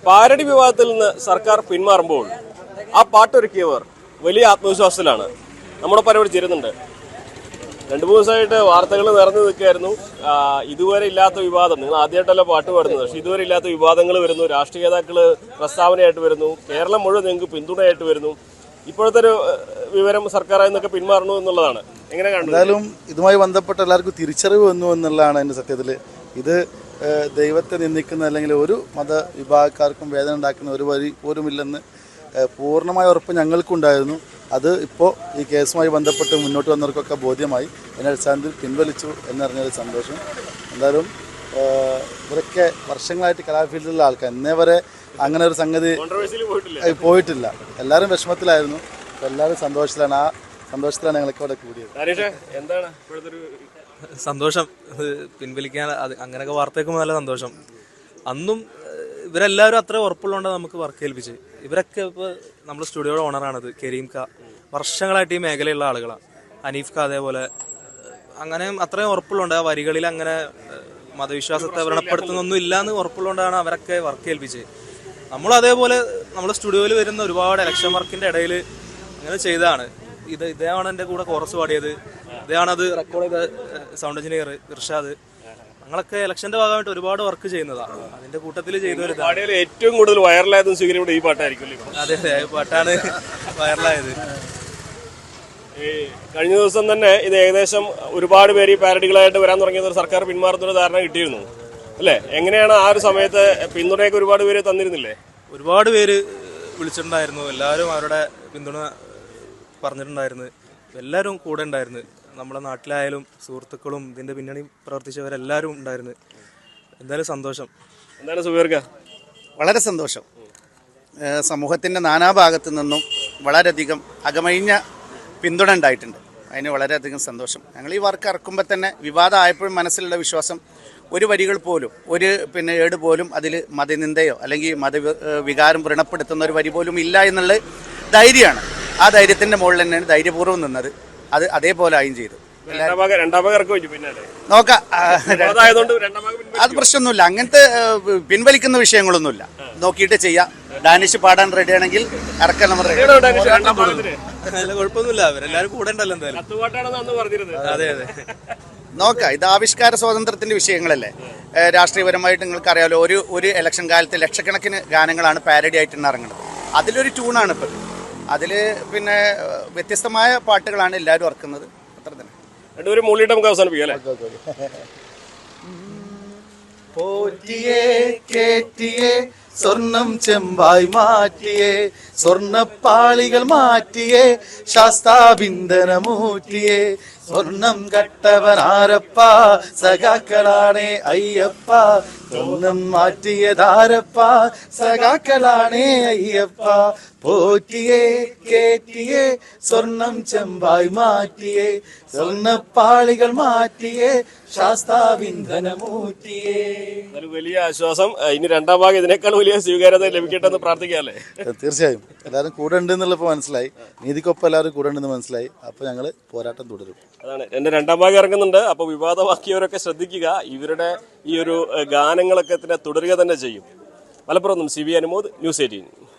Parody വിവാദത്തിൽ നിന്ന് സർക്കാർ പിന്മാറുമ്പോൾ ആ പാട്ടൊരുക്കിയവർ വലിയ ആത്മവിശ്വാസത്തിലാണ്. നമ്മുടെ പരിപാടി ചേരുന്നുണ്ട്. 2-3 ദിവസമായിട്ട് വാർത്തകൾ നിറഞ്ഞു നിൽക്കുകയായിരുന്നു. ഇതുവരെ ഇല്ലാത്ത വിവാദം, നിങ്ങൾ ആദ്യമായിട്ടല്ല പാട്ട് പാടുന്നത്, പക്ഷെ ഇതുവരെ ഇല്ലാത്ത വിവാദങ്ങൾ വരുന്നു. രാഷ്ട്രീയ നേതാക്കൾ പ്രസ്താവനയായിട്ട് വരുന്നു. കേരളം മുഴുവൻ നിങ്ങൾക്ക് പിന്തുണയായിട്ട് വരുന്നു. ഇപ്പോഴത്തെ ഒരു വിവരം സർക്കാരിൽ നിന്നൊക്കെ പിന്മാറണു എന്നുള്ളതാണ്. എങ്ങനെ കാണുന്നു? എന്തായാലും ഇതുമായി ബന്ധപ്പെട്ട എല്ലാവർക്കും തിരിച്ചറിവ് വന്നു എന്നുള്ളതാണ് എൻ്റെ സത്യത്തിൽ. ഇത് ദൈവത്തെ നിന്ദിക്കുന്ന അല്ലെങ്കിൽ ഒരു മതവിഭാഗക്കാർക്കും വേദന ഉണ്ടാക്കുന്ന ഒരു വരി പോലുമില്ലെന്ന് പൂർണ്ണമായ ഉറപ്പ് ഞങ്ങൾക്കുണ്ടായിരുന്നു. അത് ഇപ്പോൾ ഈ കേസുമായി ബന്ധപ്പെട്ട് മുന്നോട്ട് വന്നവർക്കൊക്കെ ബോധ്യമായി. അതിൻ്റെ അടിസ്ഥാനത്തിൽ പിൻവലിച്ചു എന്നറിഞ്ഞൊരു സന്തോഷം. എന്തായാലും ഇവരൊക്കെ വർഷങ്ങളായിട്ട് കലാഫീൽഡിലുള്ള ആൾക്കാർ ഇന്നേ വരെ അങ്ങനെ ഒരു സംഗതി പോയിട്ടില്ല. എല്ലാവരും വിഷമത്തിലായിരുന്നു. എല്ലാവരും സന്തോഷത്തിലാണ്. ആ സന്തോഷത്തിലാണ് ഞങ്ങൾക്ക് ഇവിടെ കൂടിയത്. എന്താണ് സന്തോഷം പിൻവലിക്കാൻ? അങ്ങനെയൊക്കെ വാർത്തയ്ക്കുമ്പോൾ നല്ല സന്തോഷം. അന്നും ഇവരെല്ലാവരും അത്ര ഉറപ്പുള്ളതുകൊണ്ട് നമുക്ക് വർക്ക് ഏൽപ്പിച്ച്. ഇവരൊക്കെ ഇപ്പോൾ നമ്മുടെ സ്റ്റുഡിയോയുടെ ഓണറാണത് കരീം ക. വർഷങ്ങളായിട്ട് ഈ മേഖലയുള്ള ആളുകളാണ്. ഹനീഫ് ക അതേപോലെ. അങ്ങനെ അത്രയും ഉറപ്പുള്ളതുകൊണ്ട് ആ വരികളിൽ അങ്ങനെ മതവിശ്വാസത്തെ വ്രണപ്പെടുത്തുന്നൊന്നും ഇല്ലയെന്ന് ഉറപ്പുള്ളതുകൊണ്ടാണ് അവരൊക്കെ വർക്ക് ഏൽപ്പിച്ചത്. നമ്മൾ അതേപോലെ നമ്മുടെ സ്റ്റുഡിയോയിൽ വരുന്ന ഒരുപാട് ഇലക്ഷൻ വർക്കിൻ്റെ ഇടയിൽ അങ്ങനെ ചെയ്തതാണ്. ഇദ്ദേഹമാണ് എൻ്റെ കൂടെ കോറസ് പാടിയത്. ഇദ്ദേഹമാണ് അത് റെക്കോർഡ് ചെയ്ത സൗണ്ട് എഞ്ചിനീയർ ഇർഷാദ്. ഞങ്ങളൊക്കെ ഇലക്ഷന്റെ ഭാഗമായിട്ട് ഒരുപാട് വർക്ക് ചെയ്യുന്നതാണ്. അതിന്റെ കൂട്ടത്തിൽ ചെയ്തവരുതാണ്. ഏറ്റവും കൂടുതൽ വൈറലായതും സ്വീകരിയുടെ ഈ പാട്ടായിരിക്കും. അതെ അതെ, പാട്ടാണ് വൈറലായത്. കഴിഞ്ഞ ദിവസം തന്നെ ഇത് ഏകദേശം ഒരുപാട് പേര് ഈ പാരഡികളായിട്ട് വരാൻ തുടങ്ങിയത് സർക്കാർ പിന്മാറുന്നൊരു ധാരണ കിട്ടിയിരുന്നു അല്ലേ? എങ്ങനെയാണ് ആ ഒരു സമയത്ത് പിന്തുണയൊക്കെ ഒരുപാട് പേര് തന്നിരുന്നില്ലേ? ഒരുപാട് പേര് വിളിച്ചിട്ടുണ്ടായിരുന്നു. എല്ലാവരും അവരുടെ പിന്തുണ പറഞ്ഞിട്ടുണ്ടായിരുന്നു. എല്ലാവരും കൂടെ ഉണ്ടായിരുന്നു. നമ്മുടെ നാട്ടിലായാലും സുഹൃത്തുക്കളും ഇതിന്റെ പിന്നണി പ്രവർത്തിച്ചവരെല്ലാവരും ഉണ്ടായിരുന്നു. എന്തായാലും സന്തോഷം. എന്താണ് സുബീർക്ക? വളരെ സന്തോഷം. സമൂഹത്തിൻ്റെ നാനാഭാഗത്തു നിന്നും വളരെയധികം അകമഴിഞ്ഞ പിന്തുണ ഉണ്ടായിട്ടുണ്ട്. അതിന് വളരെയധികം സന്തോഷം. ഞങ്ങൾ ഈ വർക്ക് ഇറക്കുമ്പോൾ തന്നെ വിവാദമായപ്പോഴും മനസ്സിലുള്ള വിശ്വാസം ഒരു വരികൾ പോലും, ഒരു ഏട് പോലും അതിൽ മതനിന്ദയോ അല്ലെങ്കിൽ മതവികാരം വ്രണപ്പെടുത്തുന്ന ഒരു വരി പോലും ഇല്ല എന്നുള്ള ധൈര്യമാണ്. ആ ധൈര്യത്തിൻ്റെ മുകളിൽ തന്നെയാണ് ധൈര്യപൂർവ്വം നിന്നത്. അത് അതേപോലെ ആയും ചെയ്തു. നോക്കാം, അത് പ്രശ്നമൊന്നുമില്ല. അങ്ങനത്തെ പിൻവലിക്കുന്ന വിഷയങ്ങളൊന്നുമില്ല. നോക്കിയിട്ട് ചെയ്യാം. ഡാനിഷ് പാടാൻ റെഡിയാണെങ്കിൽ ഇറക്കാൻ നമ്മൾ കുഴപ്പമൊന്നുമില്ല. അവരെല്ലാവരും കൂടെ ഉണ്ടല്ലോ എന്തായാലും. അതെ അതെ, നോക്കാം. ഇത് ആവിഷ്കാര സ്വാതന്ത്ര്യത്തിന്റെ വിഷയങ്ങളല്ലേ. രാഷ്ട്രീയപരമായിട്ട് നിങ്ങൾക്ക് അറിയാമല്ലോ, ഒരു ഇലക്ഷൻ കാലത്ത് ലക്ഷക്കണക്കിന് ഗാനങ്ങളാണ് പാരഡി ആയിട്ട് ഇറങ്ങുന്നത്. അതിലൊരു ട്യൂണാണ് ഇപ്പം. അതിൽ വ്യത്യസ്തമായ പാട്ടുകളാണ് എല്ലാവരും ഇറക്കുന്നത്. അത്ര തന്നെ. രണ്ടുപേരും മൂളിയിട്ട് നമുക്ക് അവസാനിപ്പിക്കാം അല്ലേ? പോറ്റിയേ കേറ്റിയേ സ്വർണം ചെമ്പായി മാറ്റിയേ, സ്വർണപ്പാളികൾ മാറ്റിയേ, ശാസ്താബിന്ദനമൂറ്റിയേ, സ്വർണം കട്ടവനാരപ്പ സഖാക്കളാണേ അയ്യപ്പ, സ്വർണം മാറ്റിയതാരപ്പ സഖാക്കളാണേ അയ്യപ്പ, പോറ്റിയേ കേറ്റിയേ സ്വർണം ചെമ്പായി മാറ്റിയേ, സ്വർണപ്പാളികൾ മാറ്റിയേ, ശാസ്താബിന്ദനമൂറ്റിയേ. വലിയ ആശ്വാസം. ഇനി രണ്ടാം ഭാഗം ഇതിനേക്കാൾ വലിയ സ്വീകാര്യത ലഭിക്കട്ടെ എന്ന് പ്രാർത്ഥിക്കാല്ലേ? തീർച്ചയായും. എല്ലാവരും കൂടെ ഉണ്ടെന്നുള്ളപ്പോൾ മനസ്സിലായി. നീതിക്കൊപ്പം എല്ലാവരും കൂടെ ഉണ്ടെന്ന് മനസ്സിലായി. അപ്പോൾ ഞങ്ങൾ പോരാട്ടം തുടരും. അതാണ് എന്റെ രണ്ടാം ഭാഗം ഇറങ്ങുന്നുണ്ട്. അപ്പോൾ വിവാദമാക്കിയവരൊക്കെ ശ്രദ്ധിക്കുക. ഇവരുടെ ഈ ഒരു ഗാനങ്ങളൊക്കെ തുടരുക തന്നെ ചെയ്യും. Malappuram CB Anumod, news 18.